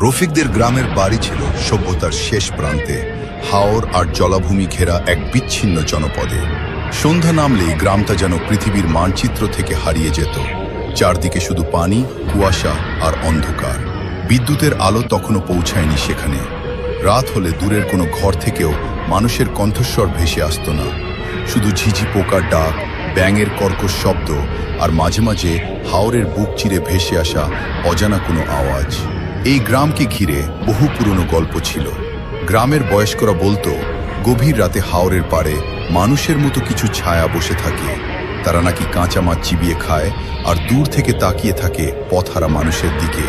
রফিকদের গ্রামের বাড়ি ছিল সভ্যতার শেষ প্রান্তে, হাওর আর জলাভূমি ঘেরা এক বিচ্ছিন্ন জনপদে। সন্ধ্যা নামলেই গ্রামটা যেন পৃথিবীর মানচিত্র থেকে হারিয়ে যেত। চারদিকে শুধু পানি, কুয়াশা আর অন্ধকার। বিদ্যুতের আলো তখনও পৌঁছায়নি সেখানে। রাত হলে দূরের কোনো ঘর থেকেও মানুষের কণ্ঠস্বর ভেসে আসতো না। শুধু ঝিঝি পোকার ডাক, ব্যাঙের কর্কশ শব্দ আর মাঝে মাঝে হাওরের বুক চিরে ভেসে আসা অজানা কোনো আওয়াজ। এই গ্রামকে ঘিরে বহু পুরনো গল্প ছিল। গ্রামের বয়স্করা বলতো, গভীর রাতে হাওরের পাড়ে মানুষের মতো কিছু ছায়া বসে থাকে। তারা নাকি কাঁচা মাছ চিবিয়ে খায় আর দূর থেকে তাকিয়ে থাকে পথহারা মানুষের দিকে।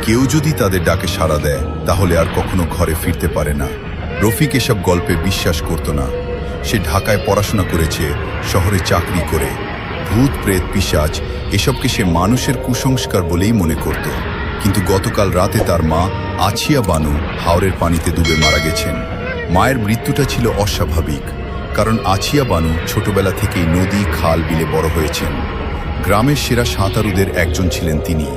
কেউ যদি তাদের ডাকে সাড়া দেয় তাহলে আর কখনো ঘরে ফিরতে পারে না। রফিক এসব গল্পে বিশ্বাস করত না। সে ঢাকায় পড়াশোনা করেছে, শহরে চাকরি করে। ভূত, প্রেত, পিশাচ এসবকে সে মানুষের কুসংস্কার বলেই মনে করত। কিন্তু গতকাল রাতে তার মা আছিয়া বানু হাওরের পানিতে ডুবে মারা গেছেন। মায়ের মৃত্যুটা ছিল অস্বাভাবিক, কারণ আছিয়া বানু ছোটবেলা থেকেই নদী, খাল, বিলে বড় হয়েছেন। গ্রামের সেরা সাঁতারুদের একজন ছিলেন তিনি।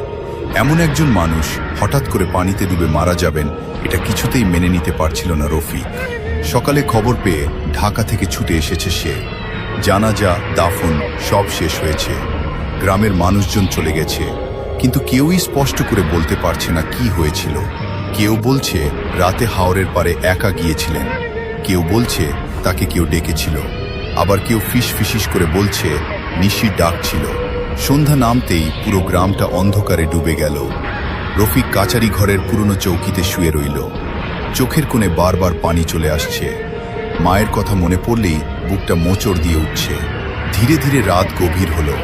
এমন একজন মানুষ হঠাৎ করে পানিতে ডুবে মারা যাবেন, এটা কিছুতেই মেনে নিতে পারছিল না রফিক। সকালে খবর পেয়ে ঢাকা থেকে ছুটে এসেছে সে। জানাজা, দাফন সব শেষ হয়েছে। গ্রামের মানুষজন চলে গেছে, কিন্তু কেউই স্পষ্ট করে বলতে পারছে না কি হয়েছিল। কেউ বলছে রাতে হাওরের পাড়ে একা গিয়েছিলেন, কেউ বলছে তাকে কেউ ডেকেছিল, আবার কেউ ফিসফিস করে বলছে নিশির ডাক ছিল। সন্ধ্যা নামতেই পুরো গ্রামটা অন্ধকারে ডুবে গেল। রফিক কাচারি ঘরের পুরনো চৌকিতে শুয়ে রইল। চোখের কোণে বারবার পানি চলে আসছে। মায়ের কথা মনে পড়লেই বুকটা মোচড় দিয়ে উঠছে। ধীরে ধীরে রাত গভীর হলো।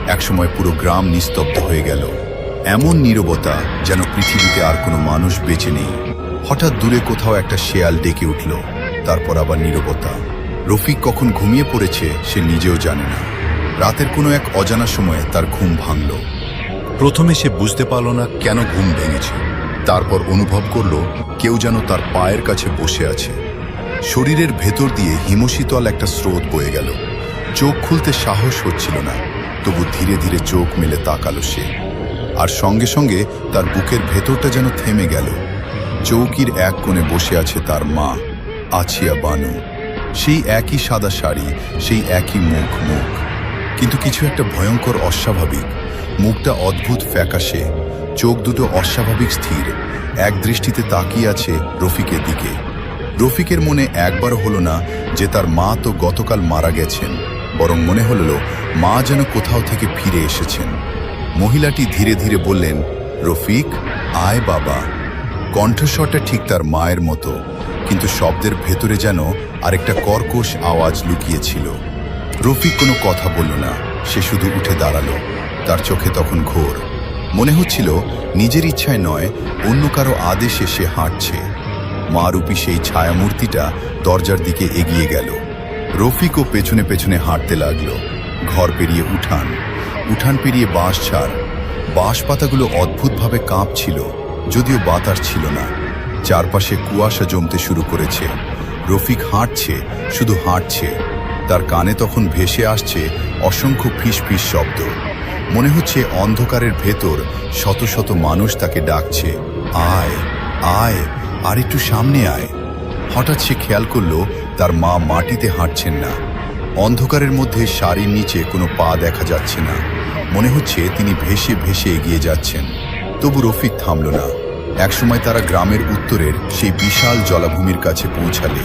একসময় পুরো গ্রাম নিস্তব্ধ হয়ে গেল। এমন নীরবতা যেন পৃথিবীতে আর কোনো মানুষ বেঁচে নেই। হঠাৎ দূরে কোথাও একটা শেয়াল ডেকে উঠল, তারপর আবার নীরবতা। রফিক কখন ঘুমিয়ে পড়েছে সে নিজেও জানে না। রাতের কোনো এক অজানা সময়ে তার ঘুম ভাঙল। প্রথমে সে বুঝতে পারল না কেন ঘুম ভেঙেছে। তারপর অনুভব করল কেউ যেন তার পায়ের কাছে বসে আছে। শরীরের ভেতর দিয়ে হিমশীতল একটা স্রোত বয়ে গেল। চোখ খুলতে সাহস হচ্ছিল না, তবু ধীরে ধীরে চোখ মেলে তাকালো সে। আর সঙ্গে সঙ্গে তার বুকের ভেতরটা যেন থেমে গেল। চৌকির এক কোণে বসে আছে তার মা আছিয়া বানু। সেই একই সাদা শাড়ি, সেই একই মুখ। কিন্তু কিছু একটা ভয়ঙ্কর অস্বাভাবিক। মুখটা অদ্ভুত ফ্যাকাশে, চোখ দুটো অস্বাভাবিক স্থির, এক দৃষ্টিতে তাকিয়ে আছে রফিকের দিকে। রফিকের মনে একবার হলো না যে তার মা তো গতকাল মারা গেছেন, বরং মনে হলো মা যেন কোথাও থেকে ফিরে এসেছেন। মহিলাটি ধীরে ধীরে বললেন, রফিক, আয় বাবা। কণ্ঠস্বরটা ঠিক তার মায়ের মতো, কিন্তু শব্দের ভেতরে যেন আরেকটা কর্কশ আওয়াজ লুকিয়েছিল। রফিক কোনো কথা বলল না, সে শুধু উঠে দাঁড়ালো। তার চোখে তখন ঘোর। মনে হচ্ছিল নিজের ইচ্ছায় নয়, অন্য কারো আদেশে সে হাঁটছে। মা রূপী সেই ছায়ামূর্তিটা দরজার দিকে এগিয়ে গেল। রফিকও পেছনে পেছনে হাঁটতে লাগলো। ঘর পেরিয়ে উঠান পেরিয়ে বাঁশ ছাড়। বাঁশ পাতাগুলো অদ্ভুতভাবে কাঁপছিল, যদিও বাতাস ছিল না। চারপাশে কুয়াশা জমতে শুরু করেছে। রফিক হাঁটছে, শুধু হাঁটছে। তার কানে তখন ভেসে আসছে অসংখ্য ফিসফিস শব্দ। মনে হচ্ছে অন্ধকারের ভেতর শত শত মানুষ তাকে ডাকছে, আয় আয়, আর একটু সামনে আয়। হঠাৎ সে খেয়াল করল তার মা মাটিতে হাঁটছেন না। অন্ধকারের মধ্যে শাড়ির নিচে কোনো পা দেখা যাচ্ছে না। মনে হচ্ছে তিনি ভেসে ভেসে এগিয়ে যাচ্ছেন। তবু রফিক থামল না। একসময় তারা গ্রামের উত্তরের সেই বিশাল জলাভূমির কাছে পৌঁছালে।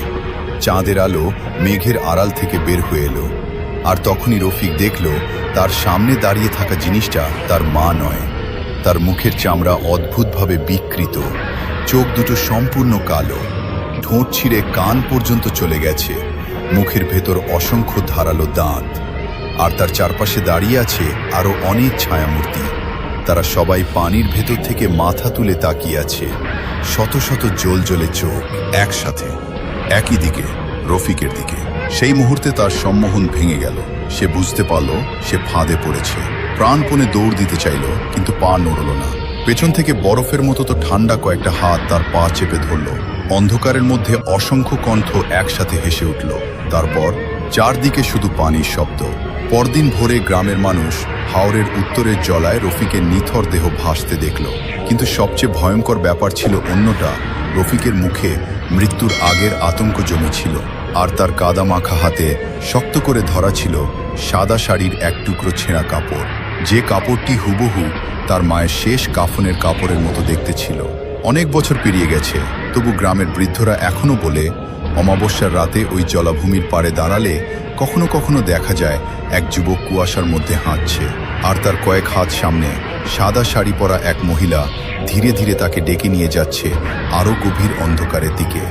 চাঁদের আলো মেঘের আড়াল থেকে বের হয়ে এলো। আর তখনই রফিক দেখল তার সামনে দাঁড়িয়ে থাকা জিনিসটা তার মা নয়। তার মুখের চামড়া অদ্ভুতভাবে বিকৃত, চোখ দুটো সম্পূর্ণ কালো, ঠোঁট ছিঁড়ে কান পর্যন্ত চলে গেছে, মুখের ভেতর অসংখ্য ধারালো দাঁত। আর তার চারপাশে দাঁড়িয়ে আছে আরো অনেক ছায়ামূর্তি। তারা সবাই পানির ভেতর থেকে মাথা তুলে তাকিয়ে আছে, শত শত জ্বলজ্বলে চোখ একসাথে একই দিকে, রফিকের দিকে। সেই মুহূর্তে তার সম্মোহন ভেঙে গেল। সে বুঝতে পারল সে ফাঁদে পড়েছে। প্রাণপণে দৌড় দিতে চাইল, কিন্তু পা নড়ল না। পেছন থেকে বরফের মতো তো ঠান্ডা কয়েকটা হাত তার পা চেপে ধরল। অন্ধকারের মধ্যে অসংখ্য কণ্ঠ একসাথে হেসে উঠল। তারপর চারদিকে শুধু পানির শব্দ। পরদিন ভোরে গ্রামের মানুষ হাওরের উত্তরের জলায় রফিকের নিথর দেহ ভাসতে দেখল। কিন্তু সবচেয়ে ভয়ঙ্কর ব্যাপার ছিল অন্যটা। রফিকের মুখে মৃত্যুর আগের আতঙ্ক জমেছিল, আর তার কাদা মাখা হাতে শক্ত করে ধরা ছিল সাদা শাড়ির এক টুকরো ছেঁড়া কাপড়, যে কাপড়টি হুবহু তার মায়ের শেষ কাফনের কাপড়ের মতো দেখতে ছিল। অনেক বছর পেরিয়ে গেছে, তবু গ্রামের বৃদ্ধরা এখনো বলে, অমাবস্যার রাতে ওই জলাভূমির পাড়ে দাঁড়ালে কখনো কখনো দেখা যায় এক যুবক কুয়াশার মধ্যে হাঁটছে, আর তার কয়েক হাত সামনে সাদা শাড়ি পরা এক মহিলা ধীরে ধীরে তাকে ডেকে নিয়ে যাচ্ছে আরও গভীর অন্ধকারের দিকে।